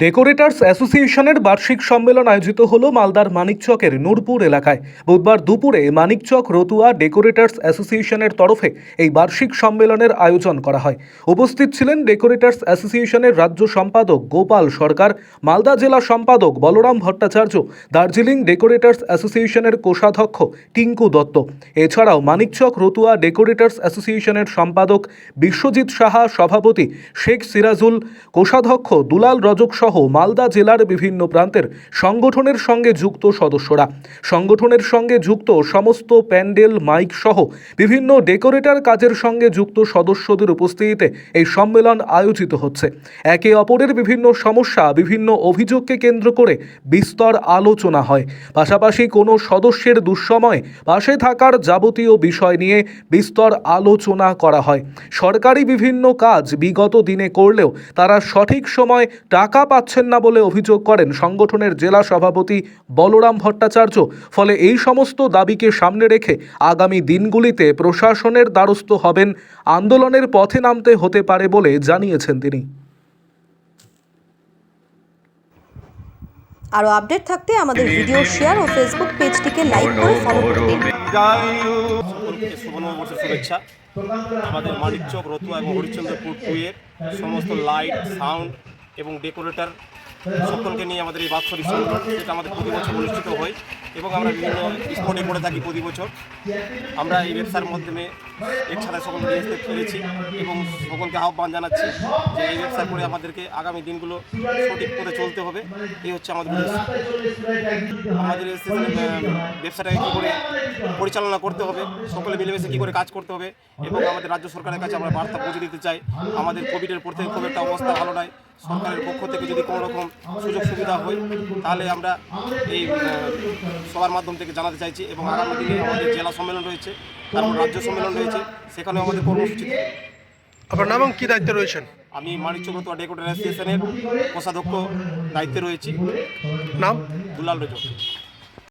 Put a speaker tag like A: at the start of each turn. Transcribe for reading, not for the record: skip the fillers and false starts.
A: Decorators অ্যাসোসিয়েশনের বার্ষিক সম্মেলন আয়োজিত হলো মালদার মানিকচকের নূরপুর এলাকায়। বুধবার দুপুরে মানিকচক রতুয়া ডেকোরেটার্স অ্যাসোসিয়েশনের তরফে এই বার্ষিক সম্মেলনের আয়োজন করা হয়। উপস্থিত ছিলেন ডেকোরেটার্স অ্যাসোসিয়েশনের রাজ্য সম্পাদক গোপাল সরকার, মালদা জেলা সম্পাদক বলরাম ভট্টাচার্য, দার্জিলিং ডেকোরেটার্স অ্যাসোসিয়েশনের কোষাধ্যক্ষ টিঙ্কু দত্ত। এছাড়াও মানিকচক রতুয়া ডেকোরেটার্স অ্যাসোসিয়েশনের সম্পাদক বিশ্বজিৎ সাহা, সভাপতি শেখ সিরাজুল, কোষাধ্যক্ষ দুলাল রজক সহ মালদা জেলার বিভিন্ন প্রান্তের সংগঠনের সঙ্গে যুক্ত সদস্যরা। সংগঠনের সঙ্গে যুক্ত সমস্ত প্যান্ডেল, মাইক সহ বিভিন্ন ডেকোরেটর কাজের সঙ্গে যুক্ত সদস্যদের উপস্থিতিতে এই সম্মেলন আয়োজিত হচ্ছে। একে অপরের বিভিন্ন সমস্যা, বিভিন্ন অভিযোগকে কেন্দ্র করে বিস্তর আলোচনা হয়। পাশাপাশি কোনো সদস্যের দুঃসময়ে পাশে থাকার যাবতীয় বিষয় নিয়ে বিস্তর আলোচনা করা হয়। সরকারি বিভিন্ন কাজ বিগত দিনে করলেও তারা সঠিক সময় টাকা পাচ্ছেন না বলে অভিযোগ করেন সংগঠনের জেলা সভাপতি বলরাম ভট্টাচার্য। ফলে এই সমস্ত দাবিকে সামনে রেখে আগামী দিনগুলিতে প্রশাসনের দ্বারস্থ হবেন, আন্দোলনের পথে নামতে হতে পারে বলে জানিয়েছেন তিনি।
B: আরো আপডেট থাকতে আমাদের ভিডিও শেয়ার ও ফেসবুক পেজটিকে লাইক করে ফলো করুন।
C: সকলকে শুভ নববর্ষের শুভেচ্ছা। আমাদের মানিকচক, রতুয়া এবং হরিশ্চন্দ্রপুর 2 এর সমস্ত লাইট, সাউন্ড এবং ডেকোরেটর সকলকে নিয়ে আমাদের এই বাৎসরিক সম্মেলন, যেটা আমাদের প্রতি বছর অনুষ্ঠিত হয় এবং আমরা বিভিন্ন স্পটে করে থাকি প্রতি বছর। আমরা এই ব্যবসার মাধ্যমে একসাথে সকলকে নিয়ে আসতে পেরেছি এবং সকলকে আহ্বান জানাচ্ছি যে এই ব্যবসা করে আমাদেরকে আগামী দিনগুলো সঠিক পথে চলতে হবে। এই হচ্ছে আমাদের উদ্দেশ্য। আমাদের ব্যবসাটাকে কী করে পরিচালনা করতে হবে, সকলে মিলেমিশে কী করে কাজ করতে হবে এবং আমাদের রাজ্য সরকারের কাছে আমরা বার্তা পৌঁছে দিতে চাই। আমাদের কোভিডের পর থেকে খুব একটা অবস্থা ভালো নয়। সরকারের পক্ষ থেকে যদি কোনো রকম সুযোগ সুবিধা হয় তাহলে আমরা এই সবার মাধ্যম থেকে জানাতে চাইছি এবং আগামী দিনে আমাদের জেলা সম্মেলন রয়েছে, তারপর রাজ্য সম্মেলন রয়েছে, সেখানেও আমাদের কর্মসূচি।
D: আপনার নাম কি দায়িত্বে রয়েছেন?
C: আমি মানিকচক রতুয়া ডেকোরেটর অ্যাসোসিয়েশনের কোষাধ্যক্ষ দায়িত্বে রয়েছি।
D: নাম?
C: দুলাল রজক।